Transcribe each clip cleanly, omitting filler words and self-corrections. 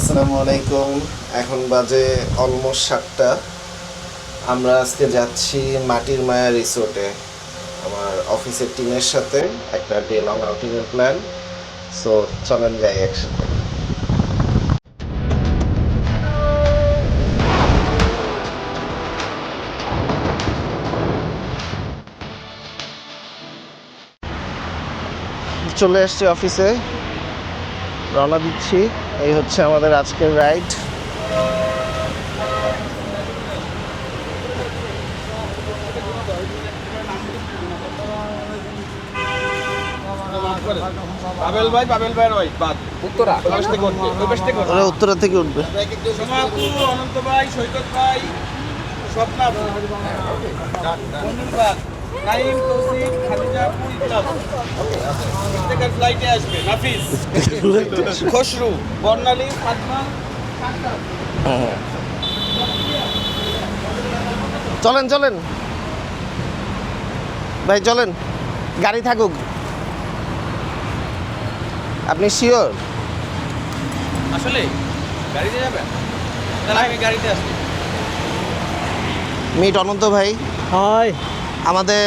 আসসালামু আলাইকুম। এখন বাজে অলমোস্ট 7টা। আমরা আজকে যাচ্ছি মাটির মায়া রিসোর্টে আমার অফিসের টিমের সাথে একটা ডে লং আউটিংয়ের প্ল্যান। সো চলেন যাই একসাথে। চলে এসছি অফিসে, রওনা দিচ্ছি। এই হচ্ছে আমাদের আজকের রাইড। পাবেল ভাইয়ের ওই বাদ উত্তরা ওরা উত্তরা থেকে উঠবে। সোমাপু, অনন্ত ভাই, সৈকত ভাই, স্বপ্না আপু, মন্ডল ভাই, নাইম, তৌসিফ, খাদিজা আপু, ইকরাম। প্রত্যেকের ফ্লাইটে আসবে। নাফিস, খসরু, বর্ণালী, ফাতমা। চলেন চলেন ভাই, চলেন, গাড়ি থাকুক। আপনি শিওর? আসলে গাড়িতে যাবেন? তাহলে আমি গাড়িতে আসছি। মিট অনন্ত ভাই। হাই, আমাদের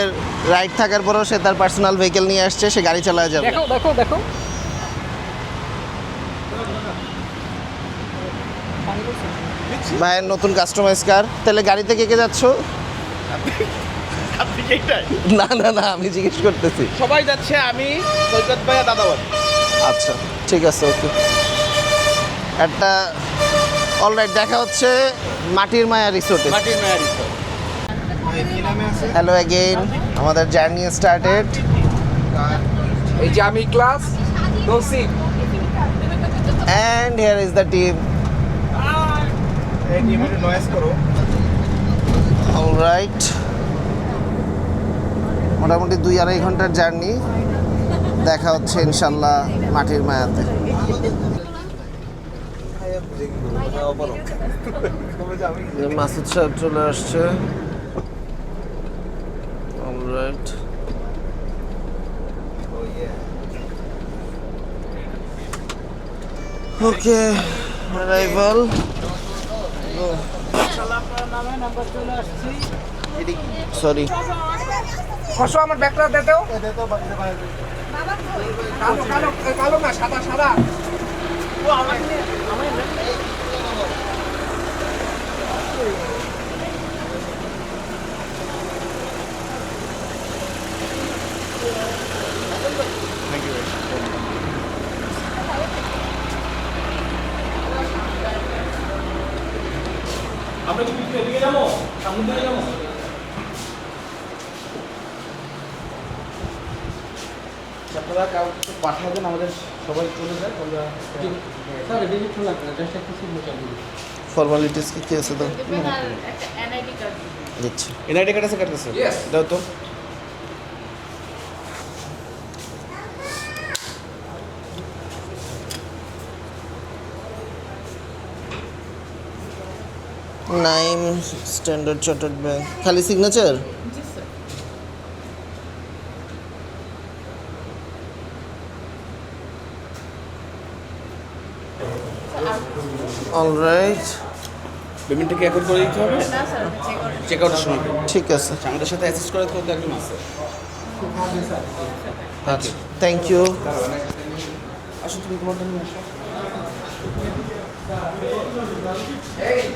রাইড থাকার পরেও সে তার পার্সোনাল ভেহিকেল নিয়ে আসছে, সে গাড়ি চালায় যাবে। দেখো দেখো দেখো ভাইয়ের নতুন কাস্টমাইজ কার। তাহলে গাড়িতে কে কে যাচ্ছ? আপনি কি এইটাই? না না না, আমি জিজ্ঞেস করতেছি। সবাই যাচ্ছে, আমি, সৈকত ভাই আর দাদাবান। আচ্ছা ঠিক আছে, ওকে। একটা অলরাইট, দেখা হচ্ছে মাটির মায়া রিসোর্টে। Matir Maya resort. Hello again, আমাদের জার্নি স্টার্টেড। এই যে আমি class Tausif. And here is the team. Alright, মোটামুটি 2-2.5 ঘন্টার জার্নি। দেখা হচ্ছে ইনশাল্লাহ মাটির মায়াতে। মাসুদ সাহেব চলে আসছে। অলরাইট, ওকে, অ্যারাইভাল। সরি, খসো আমার ব্যাগটা দে তো। কালো কালো কালো না, সাদা সাদা। আমরা কি এদিকে যাবো? সামনে দিকে যাবো? আপনারা কাউকে পাঠাবেন, আমাদের সবাই চলে যায়। স্যার রেজিস্ট্রেশন লাগবে না, জাস্ট একটা সিগনেচার দিন। ফর্মালিটিস কি আছে তো একটা এনআইডি কার্ড দিচ্ছি। এনআইডি কার্ড আছে? কার্ড আছে, Yes. দাও তো। Naim standard chartered bank. খালি সিগনেচার? জি স্যার। অলরাইট, পেমেন্টটা কি এখন করে দিতে হবে? না স্যার, চেক করে চেক আউটের সময়। ঠিক আছে। আচ্ছা, আমাদের সাথে অ্যাসিস্ট করে তো একজন আছে। আচ্ছা, থ্যাংক ইউ। আসো, তুমি তোমারটা নিয়ে আসো।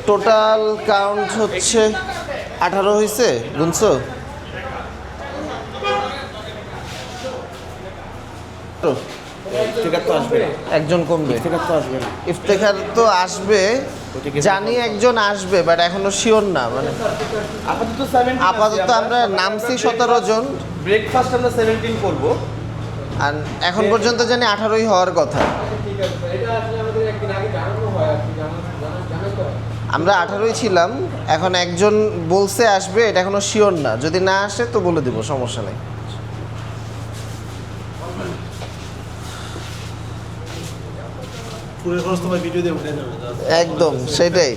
টোটাল কাউন্ট হচ্ছে 18 হয়েছে, গুনছো? টিকার তো আসবে না। একজন কমবে। টিকার তো আসবে না। ইফতেখার তো আসবে, জানি একজন আসবে, বাট এখনো শিওর না। মানে আপাতত 17 আপাতত আমরা নামছি 17 জন, ব্রেকফাস্ট আমরা 17 করব। আর এখন পর্যন্ত জানি 18ই হওয়ার কথা। আমরা 18ই ছিলাম, এখন একজন বলছে আসবে, এটা এখনো শিওর না। যদি না আসে তো বলে দিব, সমস্যা নেই। পুরো খরচ তোমার ভিডিও দিয়ে উঠে যাবে। একদম সেটাই।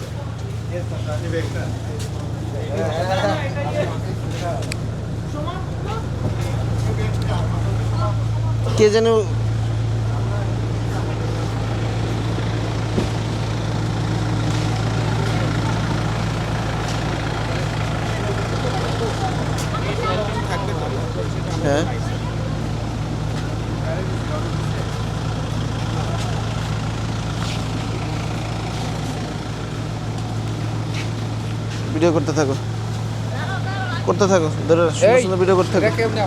কে যেন ভিডিও করতে থাকো ধরে সুন্দর সুন্দর ভিডিও করতে থাকো। এটা কেমনে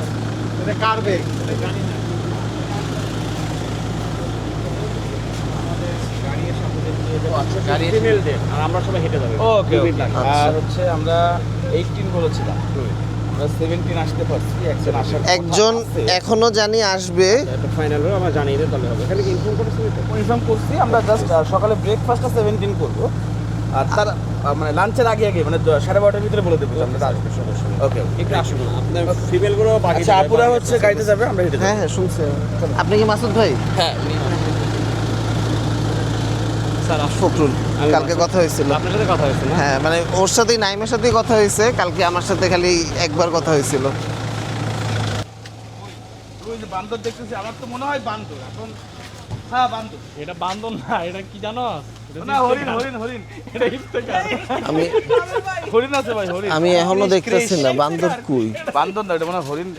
এটা কার ব্যাগ এটা জানি না গাড়ি আর আমরা সবাই হেঁটে যাবো। ওকে আচ্ছা। আর হচ্ছে আমরা 18 বলেছিলাম, আমরা 17 আসতে পারছি। একজন আসার কথা একজন আছে। এখনো জানি আসবে। এটা ফাইনাল হলো, আমরা জানিয়ে দিতে তাহলে হবে। এখানে কি ইনফর্ম করেছি? ইনফর্ম করছি, আমরা জাস্ট সকালে ব্রেকফাস্টটা 17 করব। আর তার মানে লাঞ্চের আগে মানে 12:30টার ভিতরে বলে দেবো যে আমরা আসবো। ওকে একটু আসুন, আপনার ফিমেলগুলো বাকি। আচ্ছা, আপুরা হচ্ছে গাড়িতে যাবে, আমরা হেঁটে হ্যাঁ শুনছি। আপনি কি মাসুদ ভাই? হ্যাঁ স্যার ফখরুল, কালকে কথা হয়েছিল আপনার সাথে কথা হয়েছে না? হ্যাঁ মানে ওর সাথেই নাইমের সাথেই কথা হয়েছে, কালকে আমার সাথে খালি একবার কথা হয়েছিল। ওই যে বান্দর দেখতেছি, আমার তো মনে হয় বান্দর এখন। হ্যাঁ বান্দর। এটা বান্দর না, এটা কি জানো? না হরিণ। এটা ইফতেকার। আমি হরিণ আছে ভাই, হরিণ। আমি এখনো দেখতেছি না বান্দর কই। বান্দর না, এটা মনে হয় হরিণ।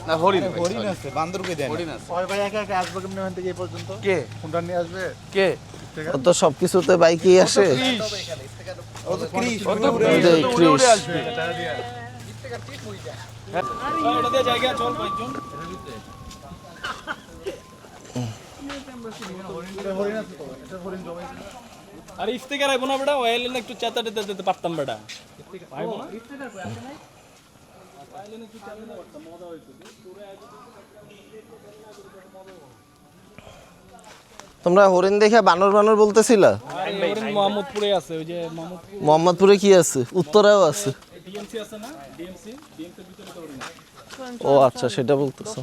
না হরিণ আছে বান্দরকে দেন হরিণ আছে। ওই ভাই একা একা আসবে কেমনে ওখান থেকে এই পর্যন্ত কে কোনটা নিয়ে আসবে কে? ও তো সবকিছুতে বাইকেই আসে। ও তো ক্রিস ও তো এই যে উড়ে উড়ে ক্রিস। আসবে। এটা দিয়ে জায়গা চল কয়েকজন। আরে ইফতেকার আইবো না বেটা, ওয়াইলে না একটু চেতা দিতে দিতে পারতাম বেটা। আইবো না? তোমরা হরিণ দেখে বানর বানর বলতেছিলা? আরে ওরেন মোহাম্মদপুরে আছে, ওই যে মোহাম্মদপুর মোহাম্মদপুরে কি আছে? উত্তরাও আছে। ডিএমসি আছে না? ডিএমসি এর ভিতরে তো ওরেন। ও আচ্ছা, সেটা বলতেছো।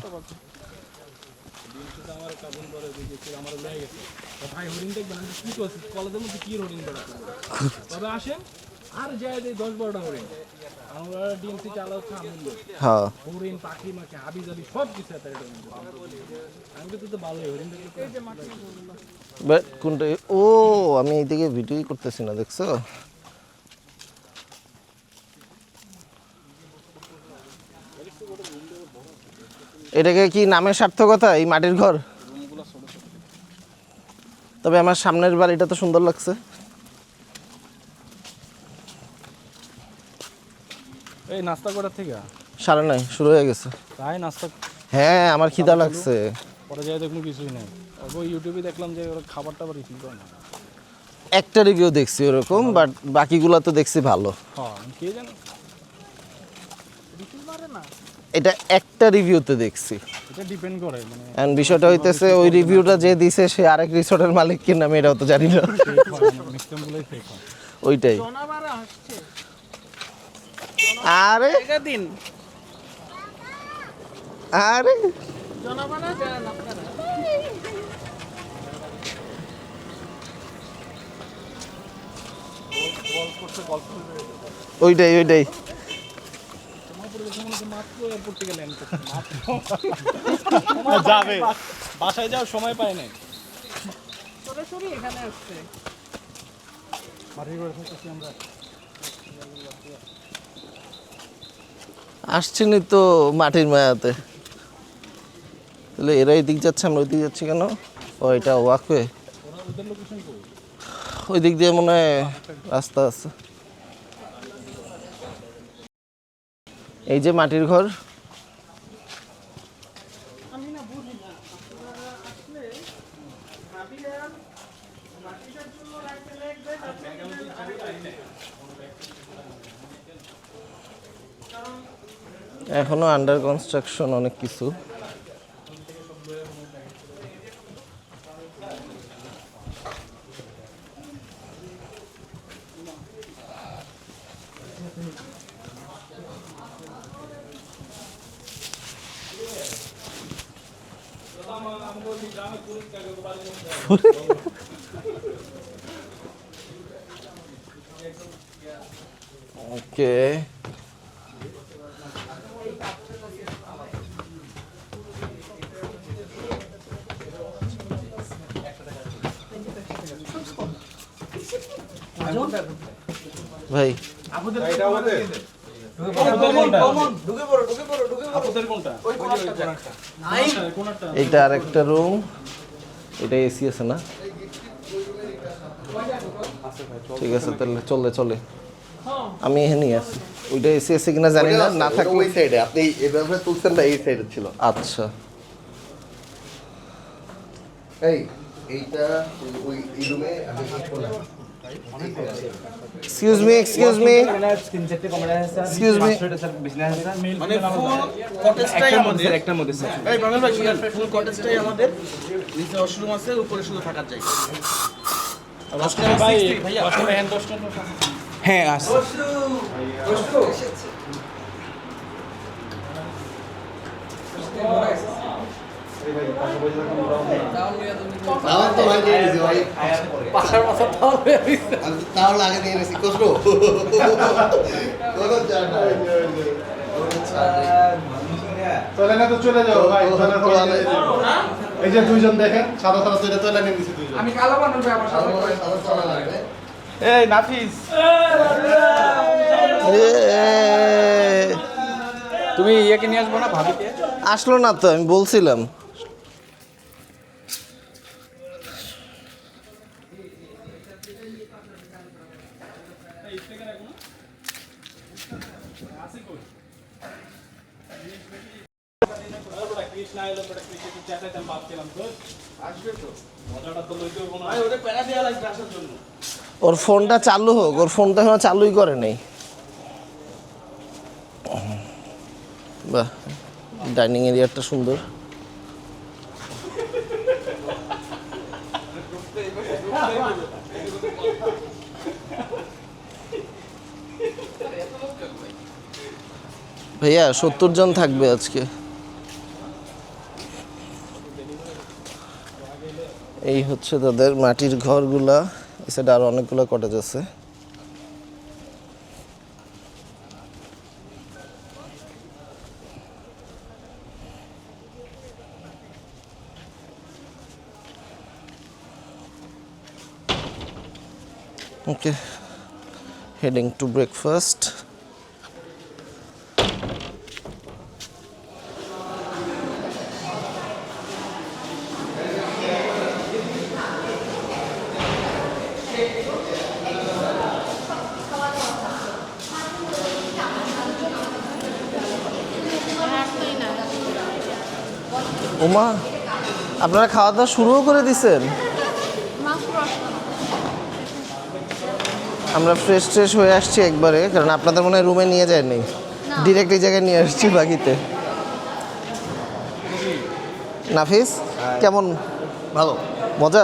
আমার একটা বন্ধু বলে যে আমার লয়ে গেছে। তো ভাই হরিণ দেখবেন, আমি কি করছি কলেজের মধ্যে কি হরিণ বেড়া। তবে আসেন আর যাই দেই 10-12টা হরিণ। আমরা ডিএমসি চালাচ্ছি আমুল। হ্যাঁ হরিণ পাখি মাখি হাবি জাবি সব কিছু আছে এটা। আমি তো ভালোই হরিণ দেখতে। এই যে মাটি বাট কোনটা? ও আমি এইদিকে ভিডিওই করতেছি না, দেখছো? এটাকে কি নামের সার্থকতা এই মাটির ঘর? তবে আমার সামনের বাড়িটা তো সুন্দর লাগছে। এই নাস্তা করার থেকে 9:30 শুরু হয়ে গেছে। তাই নাস্তা হ্যাঁ আমার খিদা লাগছে। পরে যাই দেখুন কিছুই নাই। ওই ইউটিউবে দেখলাম যে ওরা খাবার টাবার রিসিভ করে না। একটা রিভিউ দেখছি ওরকম, বাট বাকিগুলো তো দেখছি ভালো। হ্যাঁ কে জানে এটা একটা রিভিউতে দেখছি। এটা ডিপেন্ড করে মানে এন্ড বিষয়টা হইতেছে ওই রিভিউটা যে দিছে সে আরেক রিসোর্টের মালিক কি নামে এটাও তো জানি না। মিক্সটেম গুলোই ফেক হয়। ওইটাই। আরে দিন আরে ওইটাই ওইটাই। মাত্র এয়ারপোর্ট থেকে ল্যান্ড করতে যাবে, বাসায় যাওয়ার সময় পায় নাই। সরাসরি এখানে আসছে। আসছেনি তো মাটির মায়াতে। তাহলে এরা এদিক যাচ্ছে, আমরা ওই দিক যাচ্ছি কেন? ও এটা ওয়াকওয়ে, ওই দিক দিয়ে মনে হয় রাস্তা আছে। এই যে মাটির ঘর। এখনো আন্ডার কনস্ট্রাকশন অনেক কিছু। ওকে ভাই এটা আরেকটা রুম। এটা এসি আছে না? ঠিক আছে তাহলে চলে আমি এখানেই আছি ওইটা এসি এসি কিনা জানি না না থাকলে ওই সাইডে আপনি এভাবে তুলছেন না এই সাইডে ছিল আচ্ছা এইটা ওই এই রুমে আমি কি করলাম এক্সকিউজ মি এক্সকিউজ মি মানে ফুল কটেজটাই আমাদের একটার মধ্যে স্যার এই বাঙাল ভাই ফুল কটেজটাই আমাদের নিচে ওয়াশরুম আছে উপরে শুধু থাকার জায়গা ভাই ভাইয়া হ্যান্ড দশটা হ্যাঁ আছে আমার তো ভাই দিয়ে দিছি ভাই পাশার মাথা আমি তাও লাগে দিয়ে দিছি কষ্ট কোন জায়গা চলে না তো চলে যাও ভাই এই যে দুইজন দেখেন সাদা সাদা চলে চলে নিয়ে দিছি দুইজন আমি কালো বানাবো আমার সাথে এই নাফিস তুমি ইয়েকে নিয়ে আসবো না ভাবিকে আসলো না তো আমি বলছিলাম ভাই ওটা প্যারা দেওয়া লাগবে আসার জন্য ওর ফোনটা চালু হোক ওর ফোনটা এখনো চালুই করে নাই বাহ ডাইনিং এরিয়াটা সুন্দর ভাইয়া 70 জন থাকবে আজকে এই হচ্ছে তাদের মাটির ঘরগুলা এই সাইডে আরো অনেকগুলো কটেজ আছে Okay, heading to breakfast. ওমা আপনারা খাওয়া দাওয়া শুরুও করে দিছেন আমরা ফ্রেশ ট্রেশ হয়ে আসছি একবারে কারণ আপনাদের মনে হয় রুমে নিয়ে যায় নাই ডিরেক্ট এই জায়গায় নিয়ে আসছি বাকিতে নাফিস কেমন ভালো মজা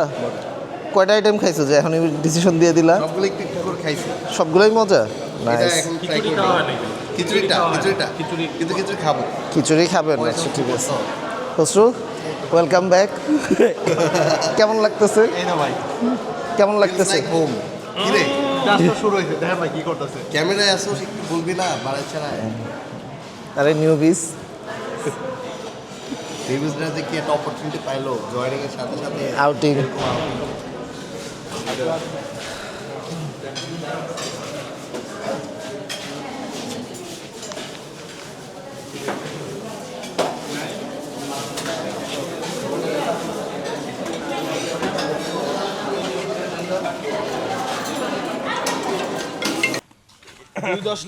কয়টা আইটেম খাইছো যে এখন ডিসিশন দিয়ে দিলা সবগুলো একটু একটু করে খাইছি সবগুলোই মজা এটা নাইস এখন ট্রাই করি খিচুড়িটা কিন্তু খিচুড়ি খাবো খিচুড়ি খাবেন আচ্ছা ঠিক আছে খসরু ওয়েলকাম ব্যাক কেমন লাগতেছে এই না ভাই কেমন লাগতেছে হোম কি রে ক্লাস শুরু হইছে দেখেন ভাই কি করতেছে ক্যামেরায় আসো একটু বলবি না বাড়াই ছাড়া আরে নিউবিস রিভিউজরা যে কি একটা অপরচুনিটি পাইলো জয়েনিং এর সাথে সাথে আউটিং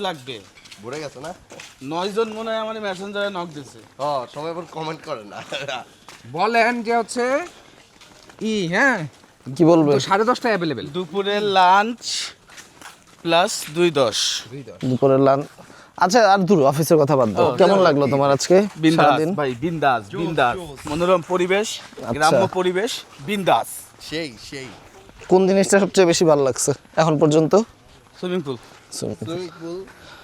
লাগবে ভরে গেছে না 9 জন মনে হয় আমাদের মেসেঞ্জারে নক দিছে সবাই আবার কমেন্ট করে না বলেন যে হচ্ছে হ্যাঁ কি বলবে 10:30টা অ্যাভেলেবেল দুপুরের লাঞ্চ প্লাস 2:10 দুপুরের লাঞ্চ আচ্ছা আর দূর অফিসের কথা বাদ দাও কেমন লাগলো তোমার আজকে বিন্দাস সারাদিন ভাই বিন্দাস মনোরম পরিবেশ গ্রাম্য পরিবেশ বিন্দাস সেই কোন জিনিসটা সবচেয়ে বেশি ভালো লাগছে এখন পর্যন্ত swimming pool swimming pool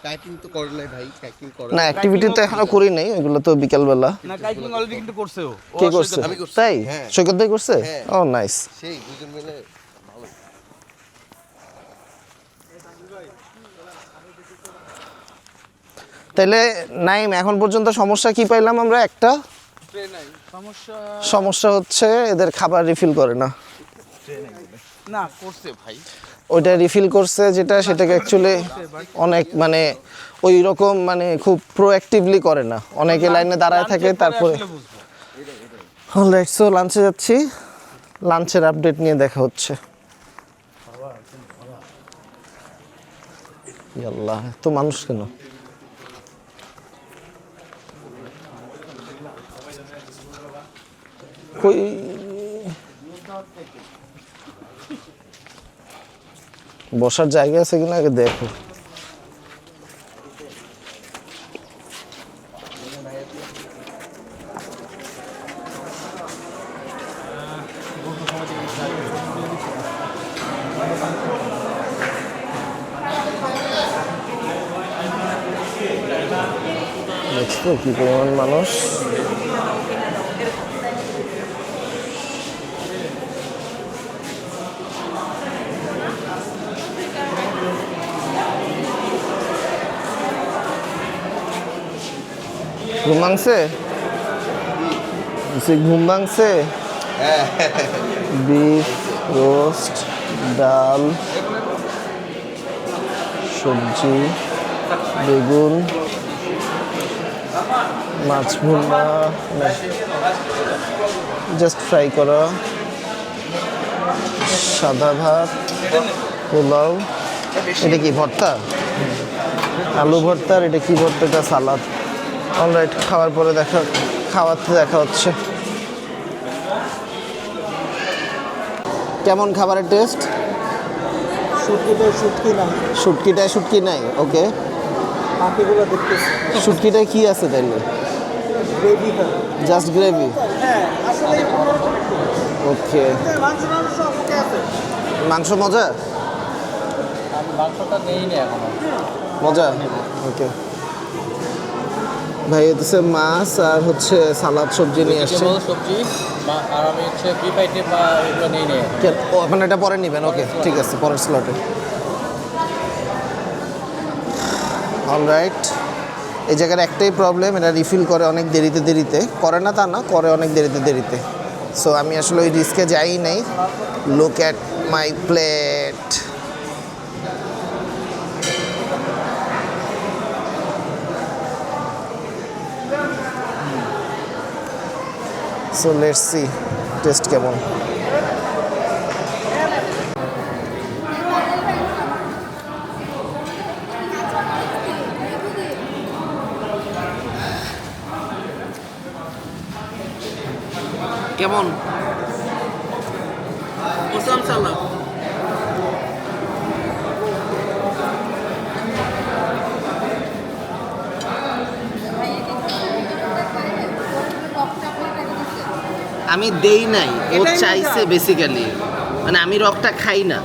kayaking তো করে নাই ভাই কাইকিং করে না অ্যাক্টিভিটি তো এখনো করি নাই ওগুলো তো বিকালবেলা না কাইকিং অলরেডি কিন্তু করছে ও কে করছে আমি করছি। তাই হ্যাঁ। সৈকত ভাই করছে হ্যাঁ। ও নাইস সেই দুজন মিলে ভালো তাহলে নাইম এখন পর্যন্ত সমস্যা কি পাইলাম আমরা একটা সমস্যা সমস্যা হচ্ছে এদের খাবার রিফিল করে না না করছে ভাই ওইটা রিফিল করছে যেটা সেটাকে অ্যাকচুয়ালি অনেক মানে ওই রকম মানে খুব প্রোঅ্যাক্টিভলি করে না অনেকে লাইনে দাঁড়ায় থাকে তারপরে অলরাইট সো লাঞ্চে যাচ্ছি লাঞ্চের আপডেট নিয়ে দেখা হচ্ছে আল্লাহ, তো মানুষ কেন? কই বসার জায়গা আছে কিনা আগে দেখো। দেখছো কি পরিমাণ মানুষ। ঘুম ভাঙছে? ঘুম ভাঙছে? বিফ রোস্ট, ডাল, সবজি, বেগুন, মাছ ভুনা, জাস্ট ফ্রাই করা, সাদা ভাত, পোলাও। এটা কি ভর্তা? আলু ভর্তা। আর এটা কি ভর্তা? এটা সালাদ। অলরাইট, খাওয়ার পরে খাওয়াতে দেখা হচ্ছে। কেমন খাবারের টেস্ট? শুটকিটায় শুটকি নাই। ওকে, শুটকিটায় কি আছে তাইলে? Just gravy. ওকে, মাংস মজা? মজা। ওকে ভাই, হচ্ছে মাছ আর হচ্ছে সালাদ সবজি নিয়ে আসছে। সবজি আর আমি হচ্ছে বিফ আইটেম বা এগুলো নিয়ে নিয়ে ওখানে এটা পরে নেবেন। ওকে, ঠিক আছে, পরের স্লটে। অলরাইট, এই জায়গার একটাই প্রবলেম, এটা রিফিল করে অনেক দেরিতে করে না তা না, করে অনেক দেরিতে। সো আমি আসলে ওই রিস্কে যাই নাই। Look at my plate. So let's see test কেমন। কেমন? ওসাম সালাদ। আমি দেই নাই, ও চাইছে বেসিক্যালি। মানে আমি রকটা খাই না,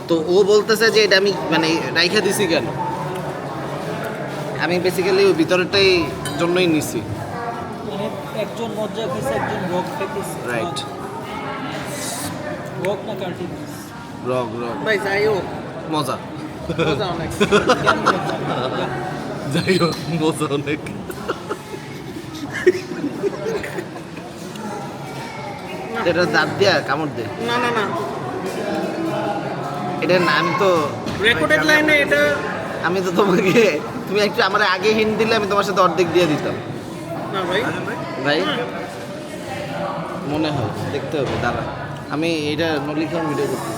তো ও বলতেছে যে এটা আমি মানে রাইখা দিছি কেন। আমি বেসিক্যালি ওই ভিতরটাই জন্যই নিছি। একজন মজ্জা খাইছে, একজন রক খাইছে। রাইট, রক না কাটি রক ভাই যাই হোক, মজা। মজা অনেক। যাই হোক, মজা অনেক। এটা দাঁত দিয়া কামড় দে। না না না, এটা না, আমি তো রেকর্ডেড লাইনে এটা। আমি তো তোমাকে, তুমি একটু আমার আগে হিন্ট দিলে আমি তোমার সাথে অর্ধেক দিয়ে দিতাম। না ভাই, ভাই মনে হয়, দেখতে হবে, দাঁড়া। আমি এটা নলিখান ভিডিও করতে।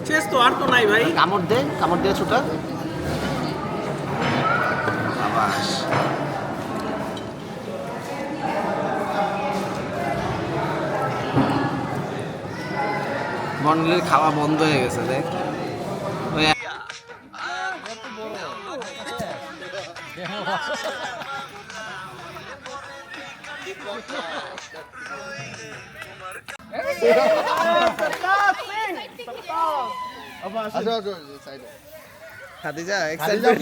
শেষ তো, আর তো নাই ভাই। কামড় দিয়ে ছোটা। আবাস বন্ডলের খাওয়া বন্ধ হয়ে গেছে, দেখ। ওই খাদিজা এক্সাইটেড।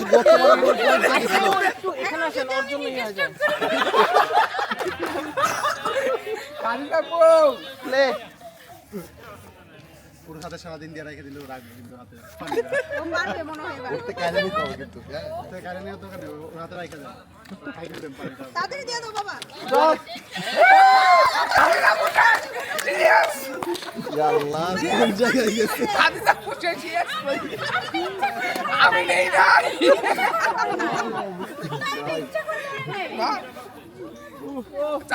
এখানে আসেন, ওর জন্যই হয়ে যায়। প্লে। পুরো হাতে সারাদিন দিয়ে রেখে দিলেও রাখবে কিন্তু হাতে। ও মারবে মনে হয় এবার। করতে কাজে নিতে হবে কিন্তু। কারণে তো ওর হাতে রেখে দেয়। খাইতে দেন পানিটা। তাড়াতাড়ি দিয়ে দাও বাবা। আল্লাহ, কোন জায়গায় গেছে? আমি নেই নাই।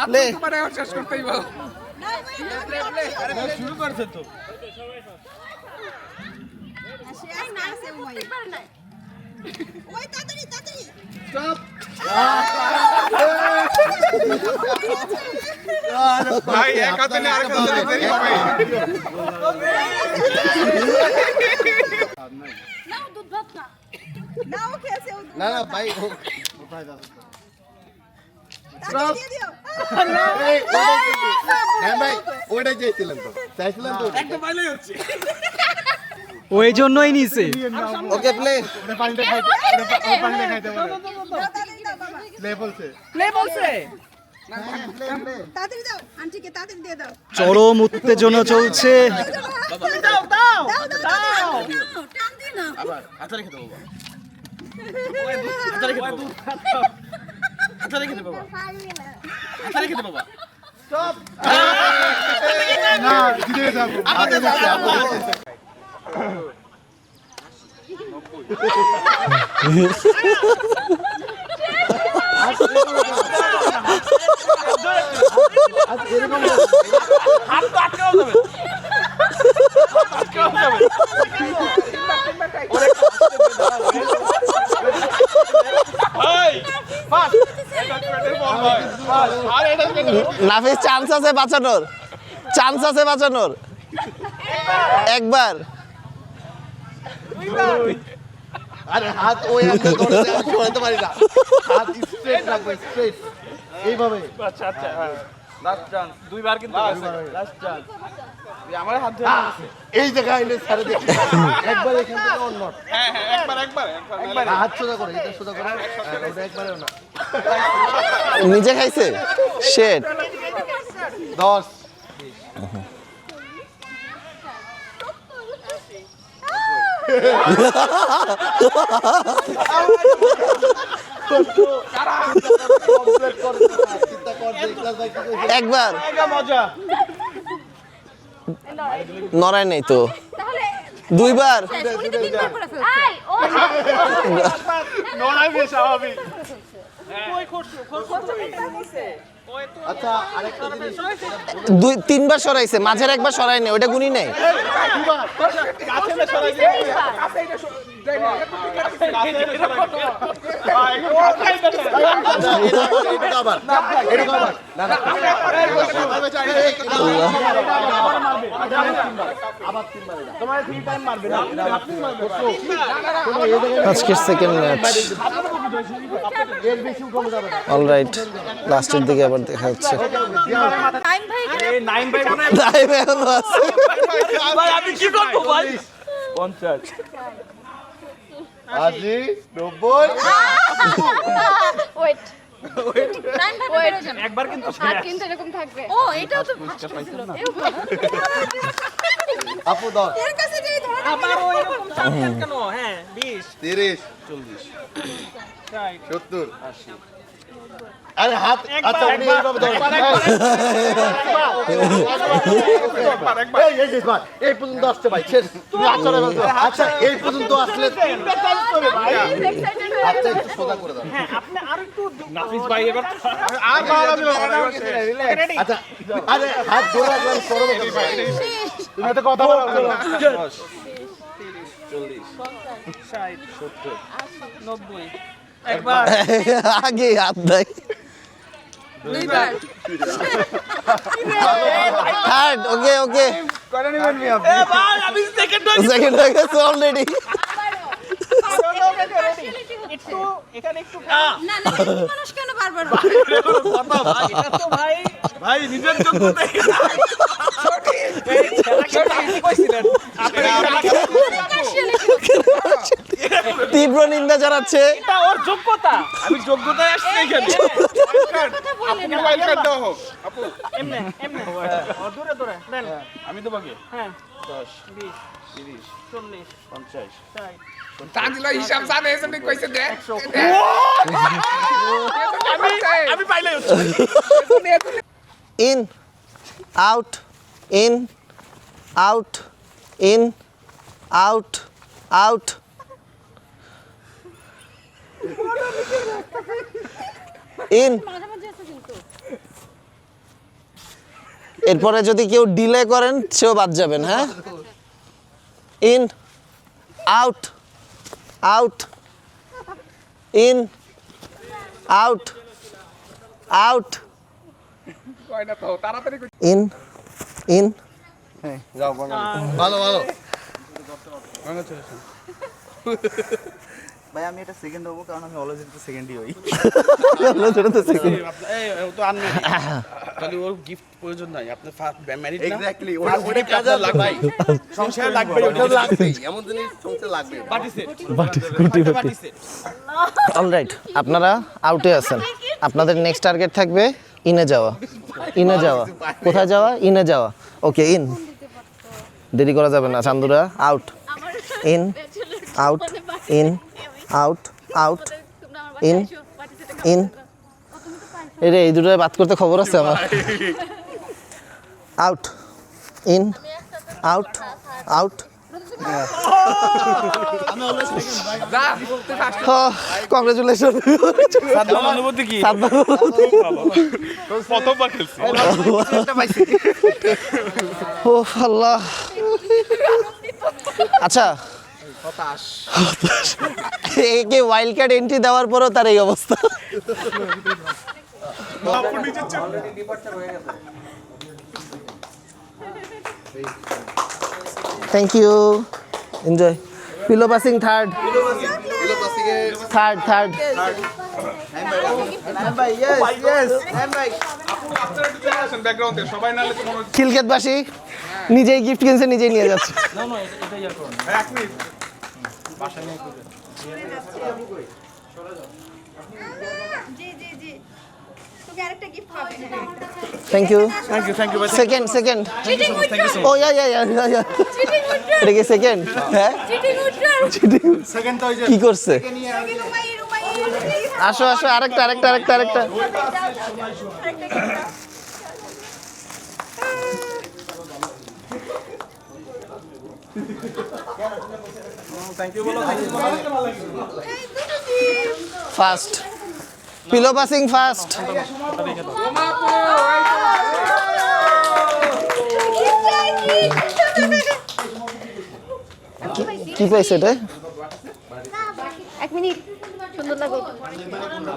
প্লে। তোমারে শেষ করতেই বল। না, শুরু করছে তো। সে আজকে আছে ওই পারে না ওই তাড়াতাড়ি তাড়াতাড়ি ভাই এক হাতে নিয়ে আরেক হাতে দিতেই হবে। নাও দুধ ভাত না নাও খেয়েছে ও না না ভাই ও তাড়াতাড়ি দিয়ে দিও এই, হ্যাঁ ভাই ওইটাই চাইছিলেন তো চাইছিলেন তো একটা পাইলেই হচ্ছে। ওই জন্যই নিছে ওকে প্লে পানিটা খাইতে পানিটা খাইতে বলে তাড়াতাড়ি দাও বাবা লে বলছে প্লে বলছে তাড়াতাড়ি দাও আন্টিকে তাড়াতাড়ি দিয়ে দাও চরম উত্তেজনা চলছে দাও দাও দাও দাও টান দিও না আবার হাতে রেখে দেবো বাবা হাতে রেখে দেবো বাবা পারবি না হাতে রেখে দেবো বাবা না জিতে যাবো আপনি যাচ্ছে আপনি হাত তো আটকেও যাবে আটকেও যাবে নাফিস চান্স আছে বাঁচানোর, চান্স আছে বাঁচানোর। একবার আরে হাত ওই হাতে ধরতে আমি সরাতে পারি না হাত স্ট্রেট রাখবে স্ট্রেট এইভাবে আচ্ছা আচ্ছা লাস্ট চান্স দুইবার কিন্তু লাস্ট চান্স আমার হাত ধরে আছে এই জায়গায় এনে ছাড়ে দেখি একবার এখান থেকে অন্য হ্যাঁ হ্যাঁ একবার একবার একবার হাত সোজা করে এটা সোজা করে ওটা একবারেও না নিজে খাইছে শেট 10 একবার মজা নড়াই নেই তো, তাহলে দুইবার উনি তো তিনবার করে ফেলছে আই ও নড়াই বেশ স্বাভাবিক আচ্ছা আরেকটা জিনিস দুই তিনবার সরাইছে, মাঝের একবার সরাই নেই, ওটা গুনি নেই। এটা আবার না না তোমার 3 টাইম মারবে না আজকের সেকেন্ড ম্যাচ এর বেশি উঠানো যাবে না অলরাইট, লাস্টের দিকে আবার দেখা যাচ্ছে। টাইম ভাই এখানে এই 9 বাই মনে টাইম এখনো আছে। ভাই আমি কি করব ভাই 50 আজি 90 ওয়েট টাইম ভাই ওয়েট একবার কিন্তু আর কিন্তু এরকম থাকবে ও এটাও তো ফার্স্ট ছিল আপু 10 এর কাছে যেই ধরে আবারও এরকম চান্স কেন? হ্যাঁ 20 30 40 70 80 আরে হাত আচ্ছা উনি এইভাবে ধরেন এই ভাই এই পর্যন্ত আসছে ভাই শেষ তুমি আচরে বলছো আচ্ছা এই পর্যন্ত আসলে আচ্ছা একটু সোজা করে দাও হ্যাঁ আপনি আর একটু নাফিস ভাই এবার আর বাড়াবি না আচ্ছা আরে হাত ধরে রাখলাম সরবে তুমি তো কথা বলো 90 একবার আগে হাত দেয়। দুইবার থার্ড, ওকে ওকে, করে নিবেন মি আপনি এ ভাই আমি সেকেন্ড সেকেন্ড হয়ে গেছে অলরেডি। একটু এখানে একটু না না মানুষ কেন বারবার কথা ভাই এটা তো ভাই ভাই নিজের যোগ্যতা আপনি কইছিলেন তীব্র নিন্দা জানাচ্ছে। এটা ওর যোগ্যতা। আমি যোগ্যতায় আসছি এখানে আপনি ওয়াইল্ড কার্ড দাও হোক আপু এমনে এমনে ও দূরে দূরে দেন আমি তোমাকে হ্যাঁ 10 20 30 40 50 60 তানজিলা হিসাব জানে এজন্য কইছে দে আমি পাইলে হচ্ছে in out in out in out out. In, মাঝে মাঝে আছে কিন্তু এরপরে যদি কেউ ডিলে করেন সেও বাদ যাবেন। হ্যাঁ, in out out in out out in in ভালো ভালো ভাই আমি এটা সেকেন্ড হবো কারণ আমি অলওয়েজ তো সেকেন্ডই হই তো আনমেরিড তাহলে ওর গিফট প্রয়োজন নাই আপনি ম্যারিড না এক্স্যাক্টলি ওটা কাজে লাগবে সংসার লাগবে ওটা লাগবে এমন জিনিস সংসার লাগবে party set party set alright আপনারা আউটে আছেন আপনাদের নেক্সট টার্গেট থাকবে ইনে যাওয়া ইনে যাওয়া কোথায় যাওয়া ইনে যাওয়া ওকে ইন দেরি করা যাবে না চান্দুরা out in out in out out in in এরে এই দুটো বাদ করতে খবর আছে আমার out in out out congratulation অনুভূতি কি প্রথমবার খেলছি ও আল্লাহ আচ্ছা একে ওয়াইল্ড কার্ড এন্ট্রি দেওয়ার পরও তার এই অবস্থা thank you enjoy pillow passing third third ব্যাকগ্রাউন্ডে সবাই নালে তো মনে হচ্ছে খিলক্ষেতবাসী নিজেই গিফট কিনছে নিজেই নিয়ে যাচ্ছে এক মিনিট জি জি জি তোকে আরেকটা গিফট পাবে thank you thank you second cheating withdraw ও ইয়া চিটিং উইথড্র এটা কি সেকেন্ড হ্যাঁ চিটিং উইথড্র সেকেন্ড তো ওই যে কি করছে রুমাই আসো আরেকটা ফার্স্ট পিলো পাসিং ফার্স্ট কি পাইছে এটা এক মিনিট সুন্দর লাগো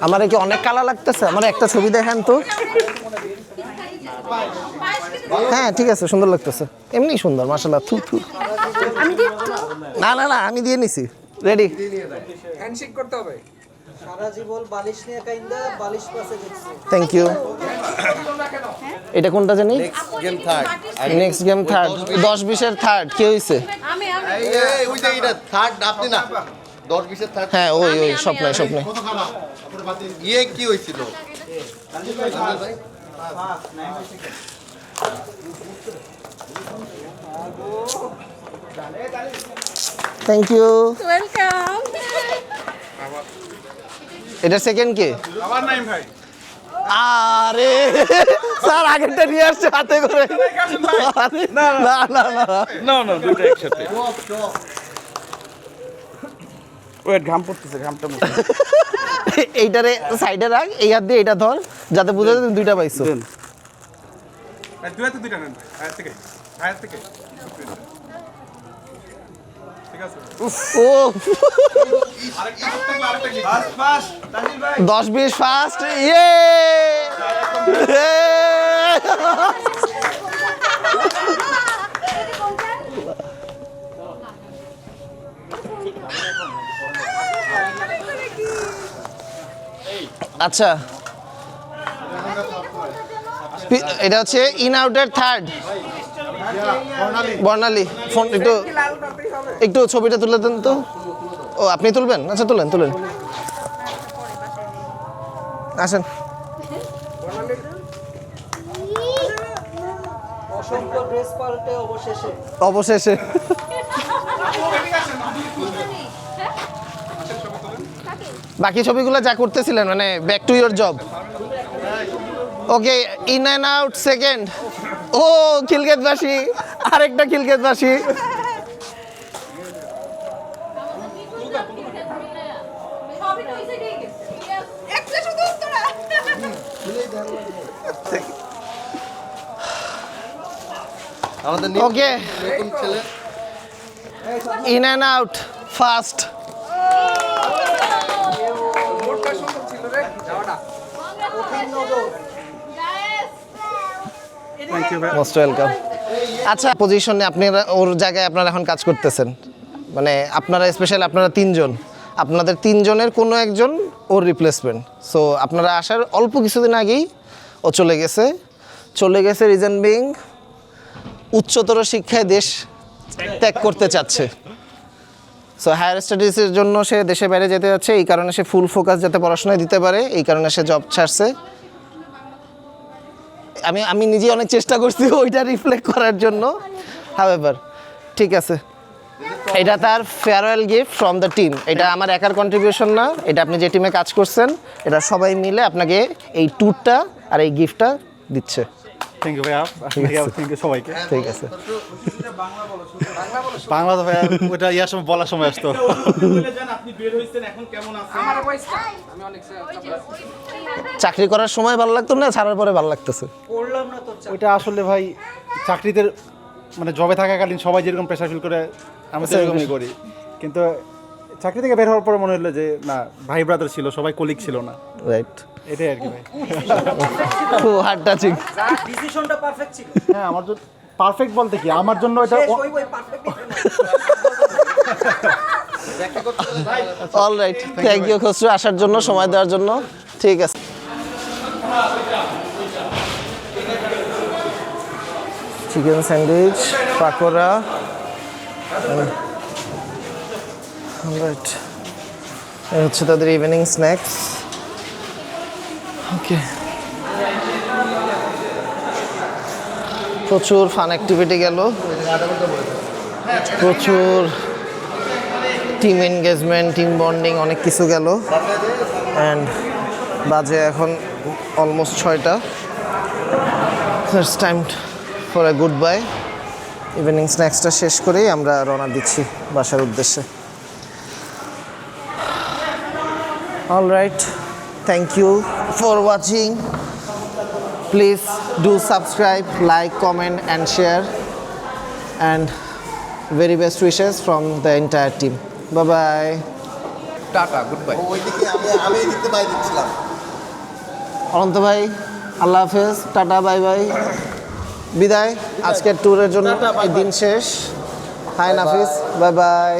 আমার কি অনেক কালা লাগতেছে আমার একটা ছবি দেখান তো হ্যাঁ ঠিক আছে সুন্দর লাগতেছে এমনি সুন্দর মাশাআল্লাহ থু আমি দিই না আমি দিয়ে নিছি রেডি হ্যান্ডশেক করতে হবে থ্যাংক ইউ এটা কোনটা জানি game third next game third 10-20 এর থার্ড কি হইছে আমি এই ওই যে এটা থার্ড আপনি না 10-20 এর থার্ড হ্যাঁ ওই স্বপ্নে কত খারাপ তারপরে বাতি ইয়ে কি হয়েছিল থ্যাংক ইউ ওয়েলকাম এটা সেকেন্ড কে আবার নাইম ভাই আরে স্যার আগেরটা নিয়ে আসছে হাতে করে আরে, না না দুটো একসাথে ওয়েট ঘাম পড়তেছে ঘামটা এইটারে সাইডে রাখ এই হাত দিয়ে এটা ধর যাতে বুঝা যায় তুমি দুইটা পাইছো ভাই দুই হাতে দুইটা নেন ভাই হায়ার থেকে ঠিক আছে ও আরেকটা হাত থাকলে আরেকটা কি ফাস্ট তানজিল ভাই 10-20 ফার্স্ট ইয়ে আচ্ছা এটা হচ্ছে ইন আউটের থার্ড বর্ণালী ফোন একটু ছবিটা তুলে দেন তো ও আপনি তুলবেন আচ্ছা তুলেন আসেন অবশেষে বাকি ছবিগুলো যা করতেছিলেন মানে back to your job okay in and out second ও খিলক্ষেতবাসী আরেকটা খিলক্ষেতবাসী আমাদের ওকে নতুন ছেলে in and out first. Most welcome. আচ্ছা, পজিশনে আপনারা ওর জায়গায় আপনারা এখন কাজ করতেছেন, মানে আপনারা স্পেশাল আপনারা তিনজন, আপনাদের তিনজনের কোনো একজন ওর রিপ্লেসমেন্ট। সো আপনারা আসার অল্প কিছুদিন আগেই ও চলে গেছে রিজন বিং উচ্চতর শিক্ষায় দেশ ত্যাগ করতে চাচ্ছে। সো হায়ার স্টাডিজের জন্য সে দেশে বাইরে যেতে যাচ্ছে, এই কারণে সে ফুল ফোকাস যাতে পড়াশোনায় দিতে পারে, এই কারণে সে জব ছাড়ছে। আমি নিজে অনেক চেষ্টা করছি ওইটা রিফ্লেক্ট করার জন্য, হাউএভার ঠিক আছে। এটা তার farewell gift from the team. এটা আমার একার কন্ট্রিবিউশন না, এটা আপনি যে টিমে কাজ করছেন এটা সবাই মিলে আপনাকে এই ট্যুরটা আর এই গিফটটা দিচ্ছে। থ্যাংক ইউ ভাইয়া, থ্যাংক ইউ সবাইকে। ঠিক আছে। বাংলা তো ভাইয়া ওটা ইয়ার সময় বলার সময় আসতো। আপনি বের হইছেন, এখন কেমন আছেন? চাকরি করার সময় ভালো লাগতো না, ছাড়ার পরে ভালো লাগতেছে? ওইটা আসলে ভাই চাকরিতে মানে জবে থাকাকালীন সবাই যেরকম প্রেশার ফিল করে আমরা সেরকমই করি, কিন্তু চাকরি থেকে বের হওয়ার পরে মনে হলো যে না, ভাই ব্রাদার ছিল, সবাই কলিগ ছিল না, রাইট। এটাই আর কি ভাই। খুব হার্ড টাচিং। ডিসিশনটা পারফেক্ট ছিল। হ্যাঁ, আমার জন্য পারফেক্ট বলতে কি, আমার জন্য এটা all right. Thank you Khasru আসার জন্য, সময় দেওয়ার জন্য। ঠিক আছে। চিকেন স্যান্ডউইচ, পাকোড়া, রাইট, এই হচ্ছে তাদের ইভিনিং স্ন্যাক্স। ওকে, প্রচুর ফান অ্যাক্টিভিটি গেল, প্রচুর টিম এনগেজমেন্ট, টিম বন্ডিং, অনেক কিছু গেল। অ্যান্ড বাজে এখন অলমোস্ট 6টা। It's time for a goodbye. Evening স্ন্যাক্সটা শেষ করেই আমরা রওনা দিচ্ছি বাসার উদ্দেশ্যে। All right, thank you for watching. Please do subscribe, like, comment and share, and very best wishes from the entire team. Bye bye. Tata, goodbye. Ananta ভাই, আল্লাহ হাফেজ, টাটা, বাই বাই, বিদায়। আজকের ট্যুরের জন্য এই দিন শেষ। হাই নাফিস, বাই বাই।